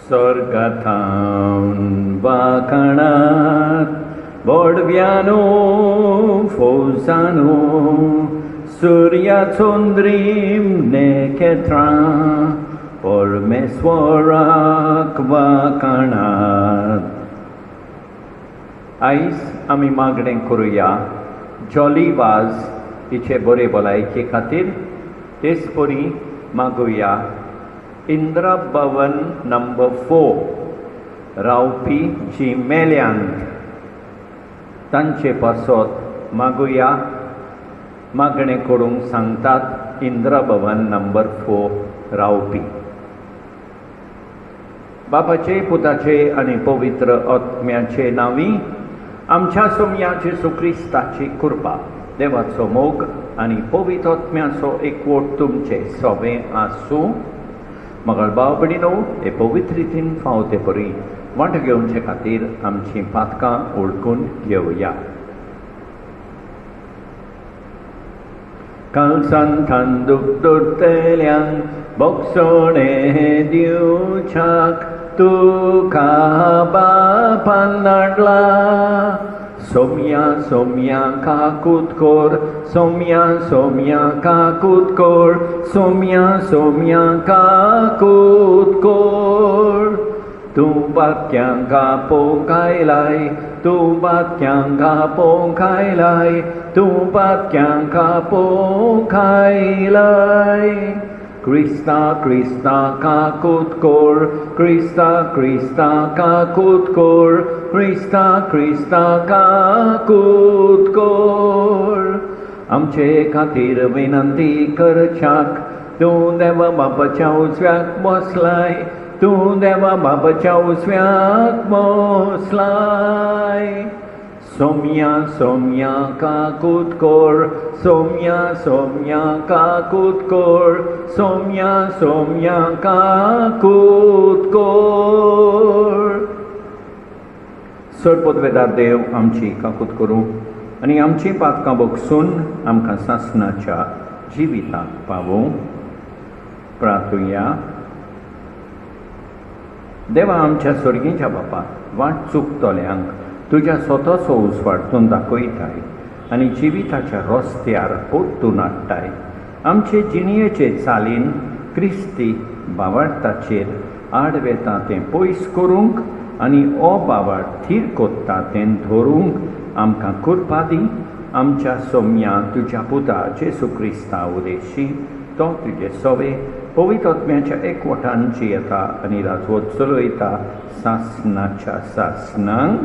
Sorgatham vakanat Bodviano fosano Surya Chondrim Neketra Pormeswarak vakanat. आयज आमी मागणें करुया जॉली वाज हिचे बरे भलायके खातीर. तेच परी मागुया इंद्रा भवन नंबर 4 रावपी जी मेल्यांत तांचे पासत मागुया. मागणें करूंक सांगतात इंद्रा भवन नंबर 4 रावपी. बापाचे पुताचे आनी पवित्र आत्म्याचे नांवी आमच्या सोमया जेसू क्रिस्ताची कृपा, देवाचो मोग आनी पवित्र आत्म्याचो एकवट तुमचे सोबे आसूं. मगळ भाव भयणीनो, हे पवित्र रितीन फावते परी वांट घेवचे खातीर आमची पातकां ओळखून घेवया. कालसांतान दूख दोरतेल्यांक बोगसोणे दिवच्याक तुका बापान धाडला. सोमया सोमया काकूत कोर, सोमया सोमया काकूत कोर, सोमया सोमया काकूत कोर. तूं बाक्यांका पोंकायलाय, तूं बाक्यांका पोंकायलाय, तूं बाक्यांका पोंकायलाय. Krista Krista kakut kor, Krista Krista kakut kor, Krista Krista kakut kor. आमचे खातीर विनंती करच्याक तूं देवा बापाच्या उजव्याक बसलाय, तूं देवा बापाच्या उजव्याक बसलाय. सोमया सोमया काकूत कोर, सोमया सोमया काकूत कोर, सोमया सोमया काकूत कोर. सरपोतवेदार देव आमची काकूत करूं आनी आमची पातकां बोगसून आमकां सासणाच्या जिविताक पावूं. प्रार्थुया. देवा आमच्या स्वर्गीच्या बापा, वाट चुकतल्यांक तुज्या स्वताचो उसवाडून दाखयताय आनी जिविताच्या रस्त्यार पोत्तून हाडटाय. आमचे जिणयेचे चालीन क्रिस्ती बावार्थाचेर आडवेता तें पयस करूंक आनी अबावाड थीर कोत्ता तें धरूंक आमकां कृपा दी. आमच्या सोमया तुज्या पुता जेसू क्रिस्ता उदेशी तो तुजे सोवे पवित्र आत्म्याच्या एकवटान जियेता आनी राजवट चलयता सासणाच्या सासणांक.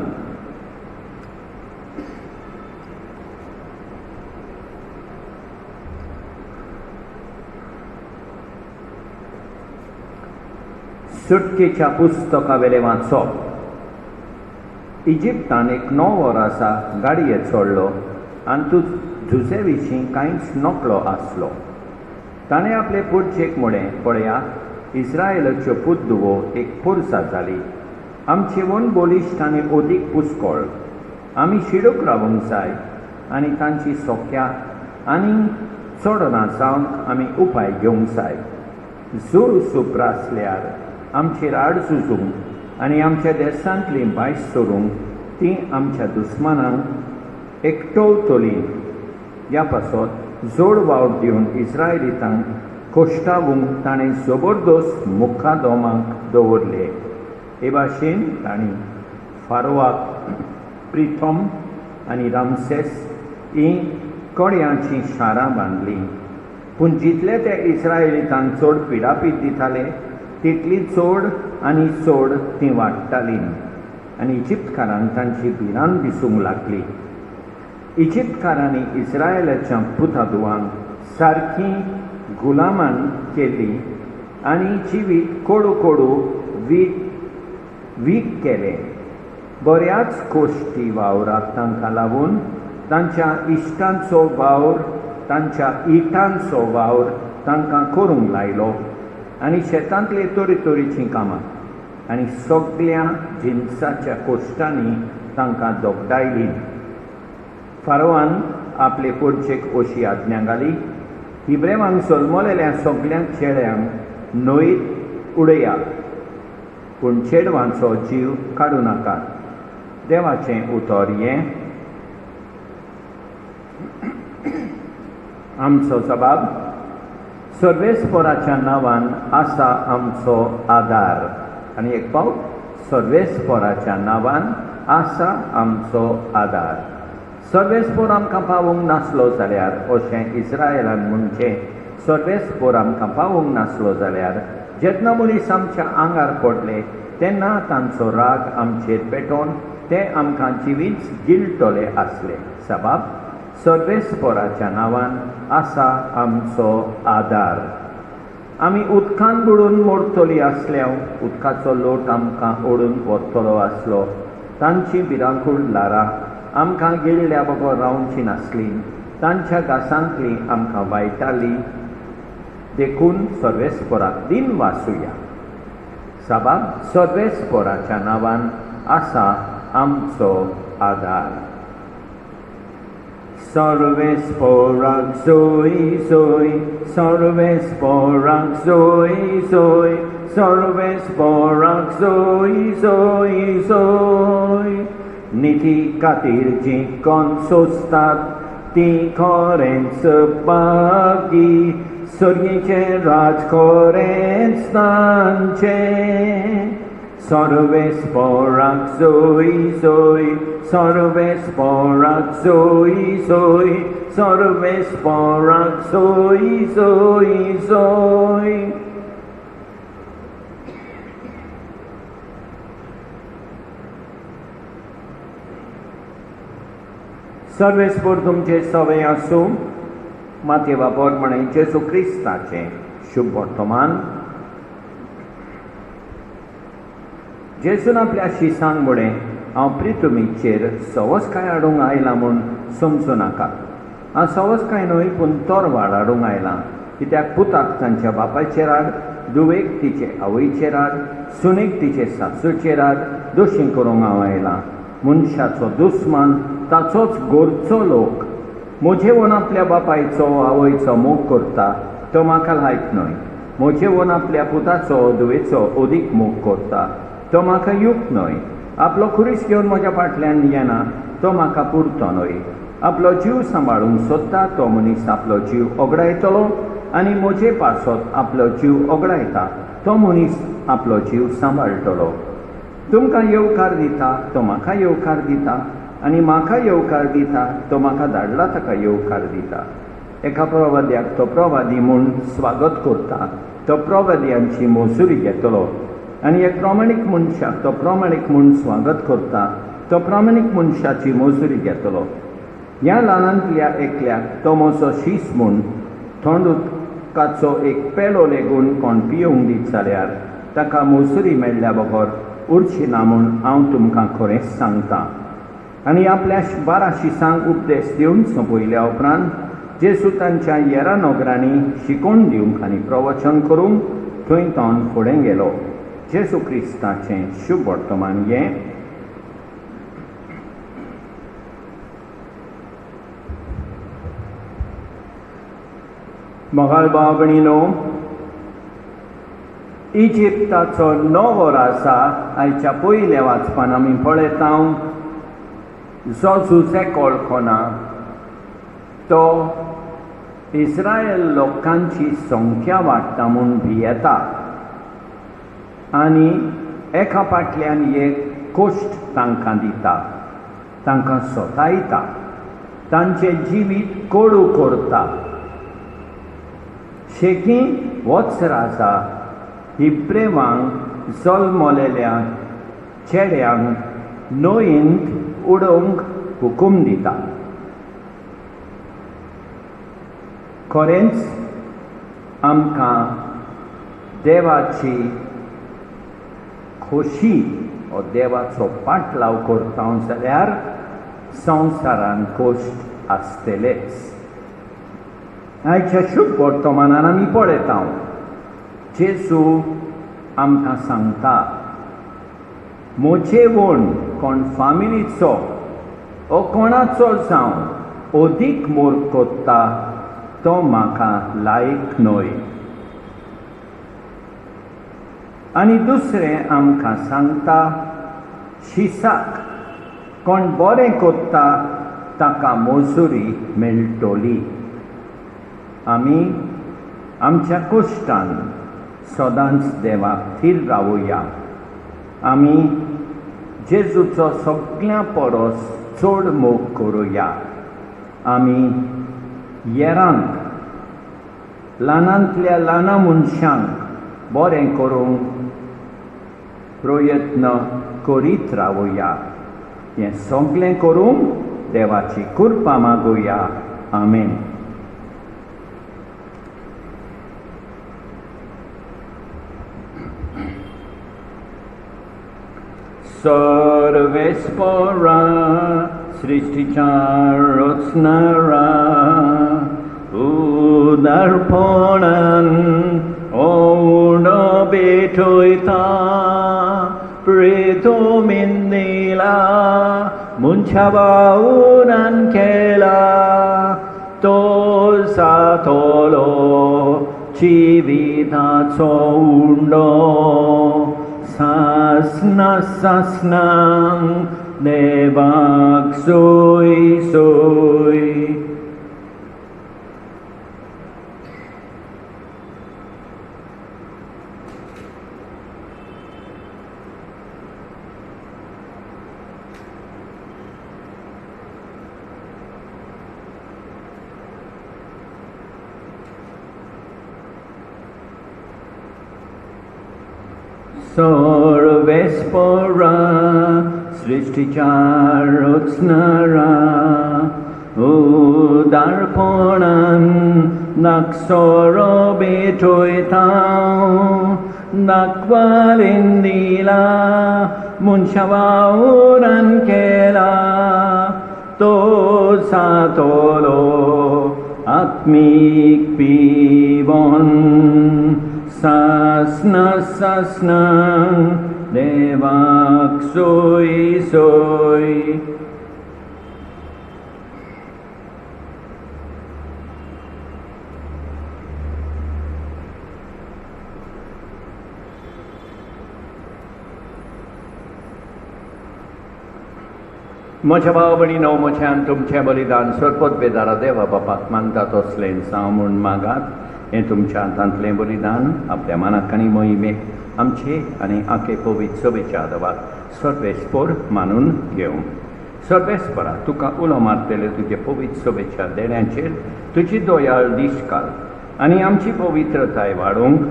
सुटकेच्या पुस्तका वेले वाचप. इजिप्तान एक 9 वरांसा गाडये चडलो आनी तूं झुजे विशीं कांयच नकळो आसलो. ताणें आपले पुडचेक म्हळें, पळया, इस्रायेलाच्यो पुद्दुवो एक पुरसा जाली. आमची वन बोलिश्ट आनी ओदीक पुस्कोळ. आमी शिडूक रावूंक जाय आनी तांची सोक्या आनी चोडनां जावंक आमी उपाय घेवंक जाय. जोर सुप्र आसल्यार आमचेर आड झुजूंक आनी आमच्या देशांतली भायस सोडूंक ती आमच्या दुस्मानांक एकटवतली. ह्या पासत जोड वावर दिवन इस्रायलितांक कोश्टावूंक ताणें जबरदस्त मुखादोमाक दवरले. हे भाशेन तांणी फारोवाक प्रिथम आनी रामसेस ही कड्यांची शारां बांदली. पूण जितले ते इस्रायलितांक चड पिडापीट दिताले तितली चड आनी चड ती वाडटाली आनी इजिप्तकारांक तांची भिरांत दिसूंक लागली. इजिप्तकारांनी इस्रायलाच्या पुतादुवांक सारकी गुलामान केली आनी जिवीत कोडू कोडू वीक केले. बऱ्याच गोश्टी वावराक तांकां लागून तांच्या इश्टांचो वावर, तांच्या इटांचो वावर तांकां करूंक लायलो आनी शेतांतली तरेतरेचीं कामां आनी सगळ्या जिन्साच्या कोश्टांनी तांकां दोगडायली. फारोवान आपले पुडचेक अशी आज्ञा घाली, हिब्रेवांक जल्मलेल्या सगळ्या चेड्यांक न्हंयत उडया. पूण चेडवांचो जीव काडूं नाकात. देवाचें उतर हें आमचो जबाब. सर्वेस्पराच्या नांवान आसा आमचो आदार. आनी एक फावट, सर्वेस्पराच्या नांवान आसा आमचो आदार. सर्वेस्पर आमकां पावूंक नासलो जाल्यार, अशें इस्रायलान म्हणचें, सर्वेस्पर आमकां पावूंक नासलो जाल्यार जेन्ना मनीस आमच्या आंगार पडले तेन्ना तांचो राग आमचेर पेटोवन ते आमकां जिवीत गिळटले आसले. जबाब. सर्वेस्पराच्या नांवान आसा आमचो आदार. आमी उदकान बुडून मरतलीं आसल्या, उदकाचो लोट आमकां ओडून व्हरतलो आसलो, तांची भिरांकूळ लारां आमकां गिळ्ळ्या बगर रावची नासली, तांच्या गासांतलीं आमकां वायटालीं, देखून सर्वेस्पराक दिन वासुया. जबाब. सर्वेस्पराच्या नांवान आसा आमचो आदार. सर्वेस्पराक जोय जोय, सर्वेस्पराक जोय जोय, सर्वेस्पराक जोय जोय जोय. निधी खातीर जीं कोण सोंसतात तीं खरेंच बागी, सर्गेचें राज खरेंच तांचें. सर्वेस्पराक जोय जोय, सर्वेस्पराक जोय जोय, सर्वेस्पराक जोय जोय जोय. सर्वेस्पर तुमचे सवय आसूं. मातयेवा पोरमणें जेजू क्रिस्ताचें शुभ वर्तमान. जेजून आपल्या शिसांक मुळे हांव प्रितुमीचेर सवस्काय हाडूंक आयलां म्हूण समजूं नाका. हांव सवस्काय न्हय पूण तोरवाड हाडूंक आयलां, कित्याक पुताक तांच्या बापायचेर हाड, धुवेक तिचे आवयचेर हाड, सुनेक तिचे सासूचेर हाड, दोशी करूंक हांव आयलां. मनशाचो दुस्मान ताचोच गोरचो लोक. म्हजे वोन आपल्या बापायचो आवयचो मोग करता तो म्हाका लायक न्हय. म्हजे वोन आपल्या पुताचो धुवेचो अदीक मोग करता तो म्हाका युक्त न्हय. आपलो खुरीस घेवन म्हज्या फाटल्यान येना तो म्हाका पुरतो न्हय. आपलो जीव सांबाळूंक सोदता तो मनीस आपलो जीव ओगडायतलो, आनी म्हजे पासत आपलो जीव ओगडायता तो मनीस आपलो जीव सांबाळटलो. तुमकां येवकार दिता तो म्हाका येवकार दिता, आनी म्हाका येवकार दिता तो म्हाका धाडला ताका येवकार दिता. एका प्रवाद्याक तो प्रवादी म्हूण स्वागत करता तो प्रवाद्यांची मोजुरी घेतलो, आनी एक प्रामाणीक मनशाक तो प्रामाणीक म्हूण स्वागत करता तो प्रामाणीक मनशाची मोजुरी घेतलो. ह्या ल्हानांतल्या एकल्याक तो म्हजो शीस म्हूण थंड उदकाचो एक पेलो लेगून कोण पिवंक दीत जाल्यार ताका मोजुरी मेळ्ळ्या बगर उरची ना म्हूण हांव तुमकां खरेंच सांगतां. आनी आपल्या 12 शिसांक उपदेश दिवन सोंपयल्या उपरांत जेजू तांच्या येरा नोगरांनी शिकोवन दिवंक आनी प्रवचन करूंक थंय तावन फुडें गेलो. जेजू क्रिस्ताचें शुभ वर्तमान हें. मोगाळ भाव भयणीनो, इजिप्ताचो नवो राजा आयच्या पयल्या वाचपान आमी पळयता जो झुजे कळखना तो इस्रायल लोकांची संख्या वाडटा म्हूण भियेता आनी एका फाटल्यान एक कोश्ट तांकां दिता, तांकां सोतायता, तांचें जिवीत कोडू करता. शेकी होच राजा हिब्रेवांक जल्मलेल्या चेड्यांक न्हंयेंत उडोवंक हुकूम दिता. खरेंच आमकां देवाची खोशी हो देवाचो पाटलाव करता जाल्यार संवसारान कोश्ट आसतलेच. आयच्या शुभ वर्तमानान आमी पळयता जेजू आमकां सांगता, म्हजे वण कोण फामिलीचो ओ कोणाचो जावं अदीक मोर कोत्ता तो म्हाका लायक न्हय. आनी दुसरें आमकां सांगता, शिसाक कोण बरें कोत्ता ताका मजुरी मेळटली. आमी आमच्या कश्टान सदांच देवाक थीर रावुया. आमी जेजूचो सगळ्या परस चड मोग करुया. आमी येरांक ल्हानांतल्या ल्हान मनशांक बरें करूंक प्रयत्न करीत रावुया. हें सगळें करूंक देवाची कृपा मागुया. आमेन. सर्वेस्परा सृष्टीच्या रचणारा उदारपणान ओढ भेटयता प्रेतोमीन दिला मनशा बावुरान केला तो सातलो जिविताचो उंडो सासना सासनांक देवाक सोय सोय. सर्वेस्परा सृष्टीच्या रचणारा उदारपणान नागसोरो भेटयता नाकवालीन दिला मनशा वावुरान केला तो सातलो आत्मीक पिवोन सासना सासना देवाक सोय सोय. म्हज्या भाव भयणीनो, म्हज्यान तुमचें बलिदान सरपत बेदारा देवा बापाक मानता तसलें जावं म्हूण मागात. हें तुमच्या हातांतलें बलिदान आपल्या मनाक आनी मोहिमेक आमचे आनी आखे पवित्र सभेच्या आदाराक सर्वेस्पर मानून घेवं. सर्वेस्परा तुका उलो मारतले तुजे पवित्र सभेच्या देण्यांचेर तुजी दोयाळ दिश्ट घाल आनी आमची पवित्रताय वाडोवंक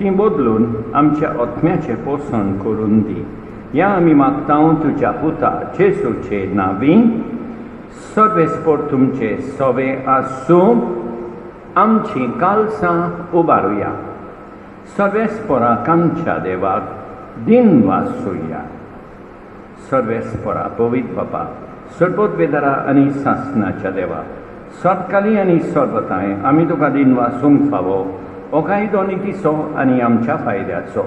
ती बदलून आमच्या आत्म्याचें पोसण करून दी. ह्या आमी मागतां तुज्या पुता जेजूचे नांवी. सर्वेस्पर तुमचे सवे आसूं आमची कालसां उबारुया. सर्वेस्पराक आमच्या देवाक दिन वासुया. सर्वेस्परा पवित्र बापा सरपत बेदारा आनी सासनाच्या देवा सर्तकाली आनी सर्वताय आमी तुका दिन वासूंक फावो हो कायदो नितीचो आनी आमच्या फायद्याचो.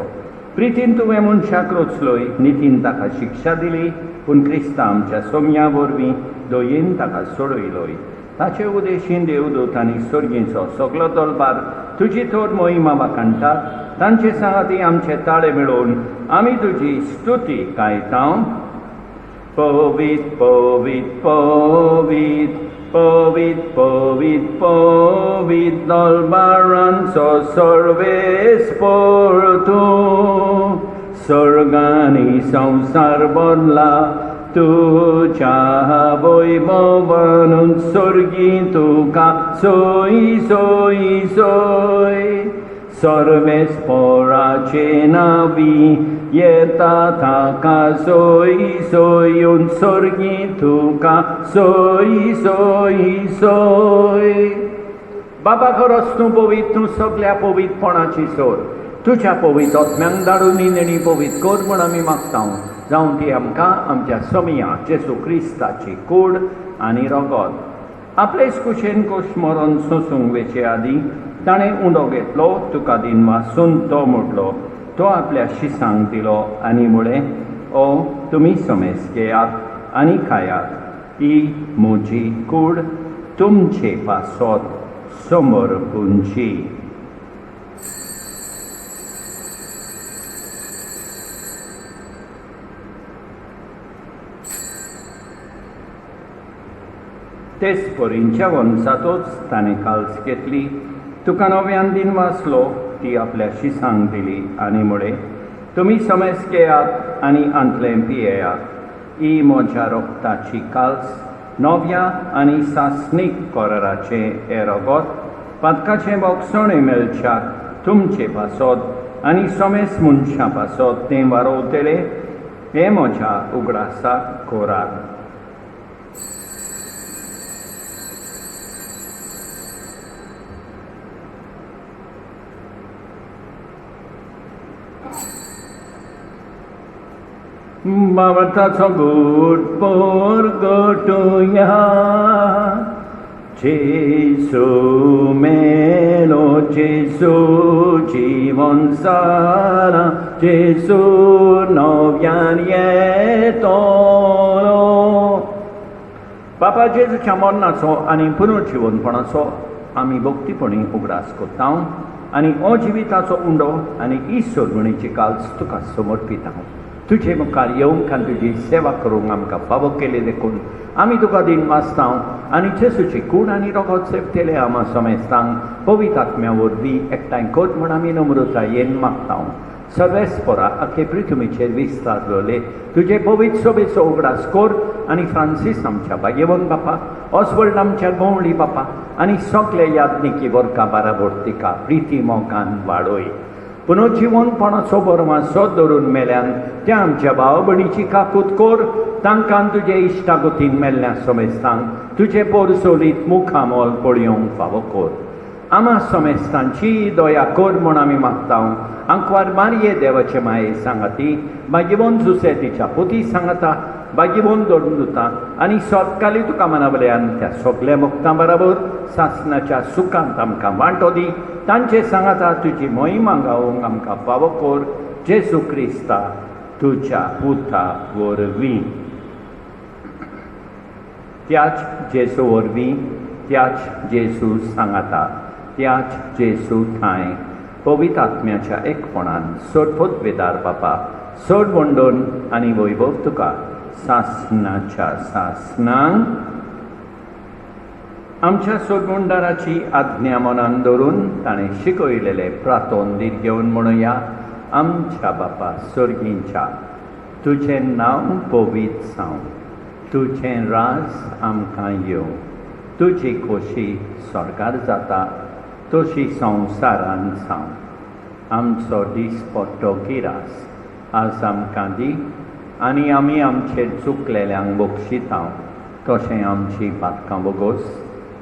प्रितीन तुवें मनशाक रचलोय, नितीन ताका शिक्षा दिली, पूण क्रिस्ता आमच्या सोम्या वरवीं दयेन ताका सोडयलोय. ताचे उदेशीन देवदूत आनी सर्गीचो सगलो दरबार तुजी थोर मोहिमा वाखाणटात. तांचे सांगाती आमचे ताळे मेळोवन आमी तुजी स्तुती गायतां. पवित्र पवित्र पवित्र पवित्र पवित्र पवित्र दरबारांचो सर्वेस्पर तूं. सर्गांनी संवसार बदला तुज्या वैभवान सर्गी तुका सोय सोय सोय. सर्वेस्पराचे नांवी येता ताका सोय सोय सर्गी तुका सोय सोय सोय. बाबा खरोच तूं पवित्र, तूं सगळ्या पवित्रपणाची सोर. तुज्या पवित्र आत्म्यांक धाडून निणेणी पवित्र कर म्हूण आमी मागतां. जावं ती आमकां आमच्या समिया जेजू क्रिस्ताची कूड आनी रगत आपलेच कुशेन कूश मरण सोंसूंक वेचे आदीं ताणें उंडो घेतलो, तुका दिन वासून तो मोडलो, तो आपल्या शिसांक दिलो आनी म्हळें, ओ तुमी समेस घेयात आनी खायात, ही म्हजी कूड तुमचे पासत समर्पूंची. तेच पोरींच्या वंशातूच ताणें काल्स घेतली. तुका नव्यान दिन वाचलो ती आपल्या शिसांक दिली आनी म्हळे, तुमी समेस घेयात आनी आंतलें पियेयात. ही म्हज्या रोगताची काल्स, नव्या आनी सासणीक कोराराचें हें रगत, पातकाचें बोगसणें मेलच्याक तुमचे पासत आनी समेस मनशां पासत तें वारोवतलें. हें म्हज्या उगडासाक कोरार. बावटाचो घोट परगटुया, जेसू मेलो, जेसू जीवन सारा, जेसू नव्यान येतलो. बापा जेजूच्या मरणाचो आनी पुनर्जीवनपणाचो आमी भक्तीपणी उगडास कोत्ता आनी अजिविताचो उंडो आनी ईश्वरमणीची काल्स तुका समर्पिता. तुजे मुखार येवंक आनी तुजी सेवा करूंक आमकां फावो केले देखून आमी तुका दिन वाचता आनी जेसूची कूड आनी रगत सेवतले आमा समेस्तांक पवित्र आत्म्या वरवीं एकठांय कर म्हूण आमी नम्रतायेन मागता. सर्वेस्परा आखे पृथ्वीचेर विस्तारलोले तुजे पवित्र सोबेचो उगडास कर आनी फ्रांसीस आमच्या भाग्यवन बापा, ऑस्वल्ड आमच्या गवळी बापा आनी सगळे याज्ञिकी वर्गा बाराबर तिका प्रिती मोगान वाडोय. पुनर्जीवनपणाचो बरमासो धरून मेल्यान त्या आमच्या भाव भयणीची काकूत कर. तांकां तुजे इश्टागतीन मेल्ल्या समेस्तांक तुजे पोरसोलीत मुखामोल पळयोवंक फावो कर. आमा समेस्तांची दया कर म्हूण आमी मागता. आंकवार मारये देवाचे माये सांगाती, भाग्यवन जुसे तिच्या पुती सांगता, भाग्यवन धरून दिता आनी सोदकाली तुका मनावल्यान त्या सगल्या भक्तां बरोबर सासणाच्या सुखांत आमकां वांटो दी. तांचे सांगता तुजी महिमा गावोवंक आमकां फावो कर. जेसू क्रिस्ता तुज्या पुता वरवीं. त्याच जेसू वरवीं, त्याच जेसू सांगता, त्याच जेसू थंय पवित्र आत्म्याच्या एकपणान सोडपत वेदार बापा, सोड वंडोन आनी वैभव तुका सासणाच्या सासणांक. आमच्या सोडवंडाराची आज्ञा मनान धरून ताणें शिकयलेले प्रातोंदीर घेवन म्हणुया. आमच्या बापा स्वर्गींच्या, तुजें नांव पवित्र जावं, तुजें राज आमकां येवं, तुजी खोशी स्वर्गार जाता तशी संवसारान जावं. आमचो दिसपट्टो गिरास आज आमकां दी आनी आमी आमचेर चुकलेल्यांक बक्षिता तशें आमची पातकां वगोस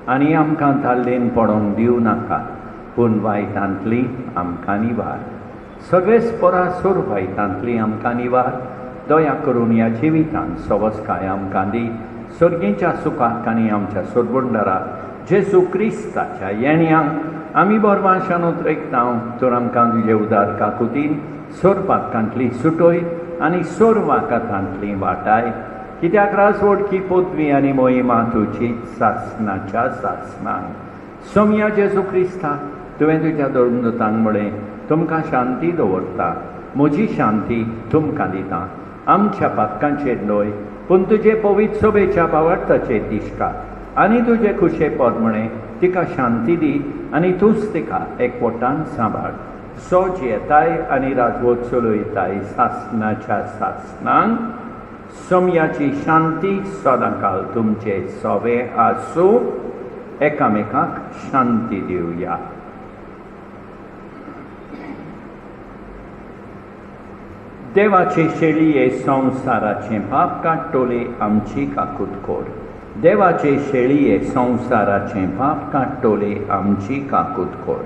आनी आमकां धाल्लेन पडोवंक दिवं नाका, पूण वायटांतली आमकां निवार. सगळेच परासोर वायटांतली आमकां निवार. दया करून ह्या जिवितांत सवस्काय आमकां दी. सर्गीच्या सुखाक आनी आमच्या सोडवंडारा जेसू क्रिस्ताच्या येण्याक आमी बरवाशान उतरयता. तर आमकां तुजे उदार काकुतीन सोर पातकांतली सुटोय आनी सोर वाकातांतली वाटाय. कित्याक रासवडकी पदवी आनी मोहिमा तुजी सासणाच्या सासणांक. सोम्या जेसू क्रिस्ता, तुवें तुज्या धर्मदूतांक म्हळें, तुमकां शांती दवरता, म्हजी शांती तुमकां दिता. आमच्या पातकांचेर न्हय, पूण तुजे पवित्र सोबेच्या भावार्थाचेर दिश्टा आनी तुजे खुशे पद म्हणे तिका शांती दी आनी तूंच तिका एकवटान सांबाळ. सोज येताय आनी राजवट चलयताय सासणाच्या सासणांक. सोम्याची शांती सदांकाळ तुमचे सोबे आसूं. एकामेकाक शांती दिवया. देवाचे शेळये संवसाराचें पाप काडटोले आमची काकूत कर. देवाचे शेळये संवसाराचें पाप काडटोले आमची काकूत कर.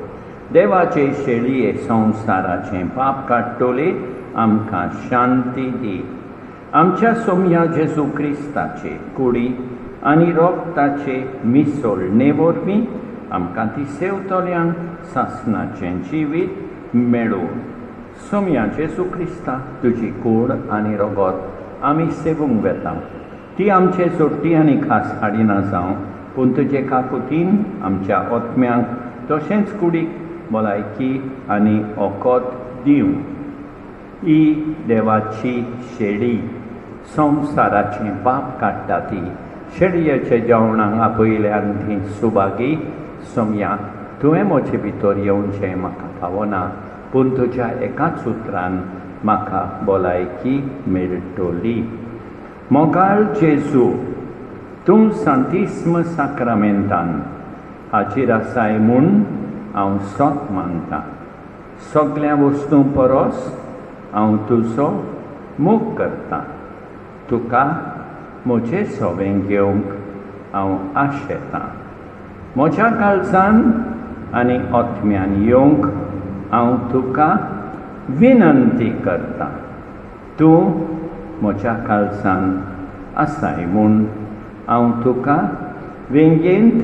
देवाचे शेळये संवसाराचें पाप काडटोले आमकां शांती दी. आमच्या सोम्या जेसू क्रिस्ताचे कुडी आनी रोगताचे मिसळणे वरवीं आमकां ती सेवतल्यांक सासणाचें जिवीत मेळूं. सोम्या जेसू क्रिस्ता, तुजी कूड आनी रगत आमी सेवूंक वेता. ती आमचे सोडटी आनी खास हाडिना जावं, पूण तुजे काकुतीन आमच्या ओतम्यांक तशेंच कुडीक भलायकी आनी ओकोत दिवं. ही देवाची शेळी संवसाराचें पाप काडटा ती शेडयेच्या जेवणाक आपयल्यान ती सुभागी सोम्या तुवें म्हजे भितर येवचें म्हाका फावना पूण तुज्या एकाच उतरान म्हाका भलायकी मेळटली. मोगाळ जेजू, तूं सांतिस्म साक्रामेंतान हाजीर आसाय म्हूण हांव सोत मानतां. सगळ्या वस्तू परस हांव तुजो मोग करतां. तुका म्हजें सोबें घेवंक हांव आशेतां. म्हज्या काळजान आनी ओतम्यान येवंक हांव तुका विनंती करतां. तूं म्हज्या काळजान आसाय म्हूण हांव तुका वेंगेंत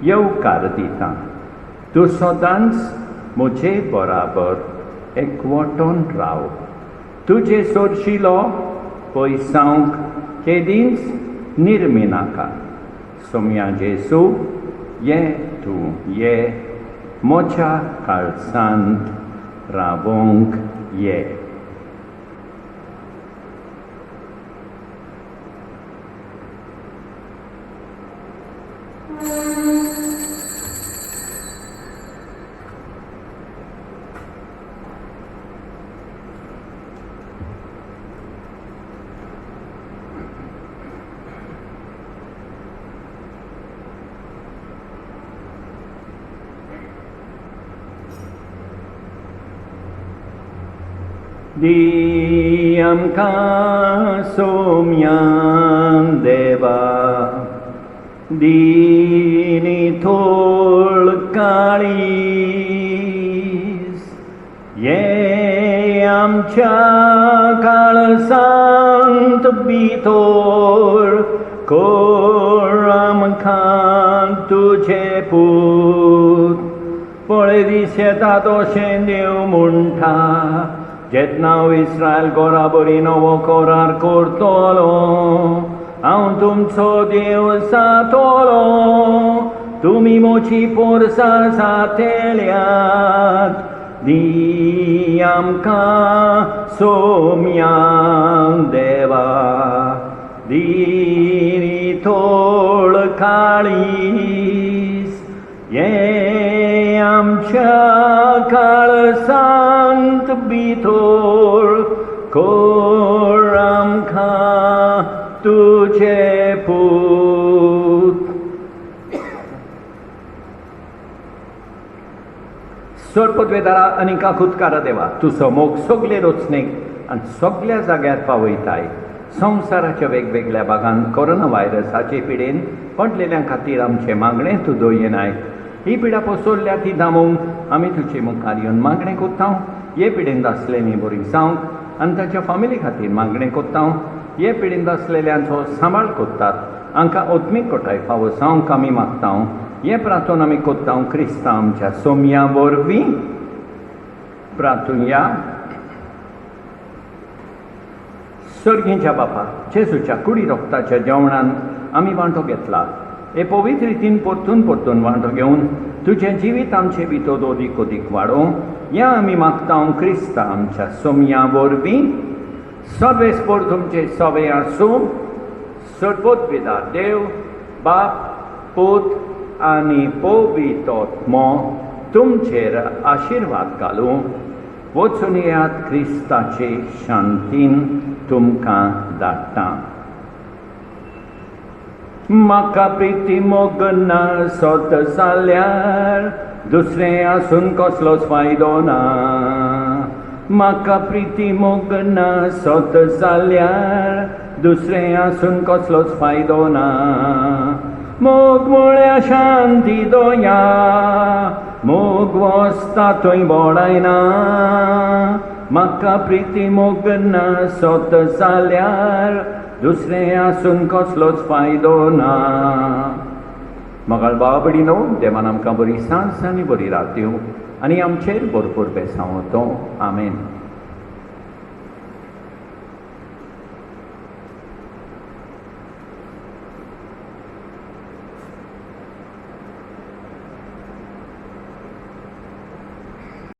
येवकार दितां. तूं सदांच म्हजे बराबर एकवटून राव. तुजे सोरशिलो पयसांक केदींच निर्मी नाका. सोम्या जेजू, ये तूं ये म्हज्या काळजांत रावोंक ये. दी आमकां सोम्यान देवा, दी नितोळ काळीज. ये आमच्या काळजांत भितर कोर आमकां तुजें पूत. पळय दीस येता तशें देव म्हणटा, जेन्ना हांव इस्रायल घरा बरी नवो करार करतलो. हांव तुमचो देव जातलो, तुमी म्हजी पोरसां जातेल्यात. दी आमकां सोम्यान देवा, दी नितोळ काळीज. ये आमच्या काळजांत भितर कोर आमकां तुजें पूत. सोडपदवेदारा आनी काकुतकारा देवा, तुजो मोग सगळे रचनेक आनी सगळ्या जाग्यार पावयताय. संवसाराच्या वेगवेगळ्या भागांत कोरोना व्हायरसाचे पिडेन पडलेल्या खातीर आमचें मागणें तूं दोयनाय. ही पिडा पसरल्या ती दामूंक आमी तुजे मुखार येवन मागणें कोत्ता. हे पिडेंत आसलेलीं बरी जावंक आनी ताच्या फामिली खातीर मागणें कोत्ता. हे पिडेंत आसलेल्यांचो सांबाळ कोत्तात. हांकां ओत्मीक कोटाय फावो जावंक आमी मागता. हे प्रार्थना आमी कोत्ता क्रिस्ता आमच्या सोम्या वरवीं. प्रार्थुया. सर्गीच्या बापा, जेजूच्या कुडी रोगताच्या जेवणान आमी वांटो घेतला. हे पवित्र रितीन परतून परतून वांटो घेवन तुजें जिवीत आमचे भितर ओदीक ओदीक वाडोवं हें आमी मागता क्रिस्ता आमच्या सोम्या वरवीं. सर्वेस्पर तुमचे सवे आसूं. सर्वोत्पिता देव, बाप, पूत आनी पवित्र आत्मो तुमचेर आशिर्वाद घालूं. वचून येयात क्रिस्ताचे शांतीन तुमकां धाडटा. म्हाका प्रिती मोग ना सोत जाल्यार दुसरें आसून कसलोच फायदो ना. म्हाका प्रिती मोग ना सोत जाल्यार दुसरें आसून कसलोच फायदो ना. मोग म्हळ्यार शांती दोया, मोग वचता थंय बोडायना. म्हाका प्रिती मोग ना सोत जाल्यार दुसरें आसून कसलोच फायदो ना. मोगाळ बाबडी न्हू, देवान आमकां बरी सांज आनी बरी रात दिवं आनी आमचेर भरपूर बेसांव तो. आमेन.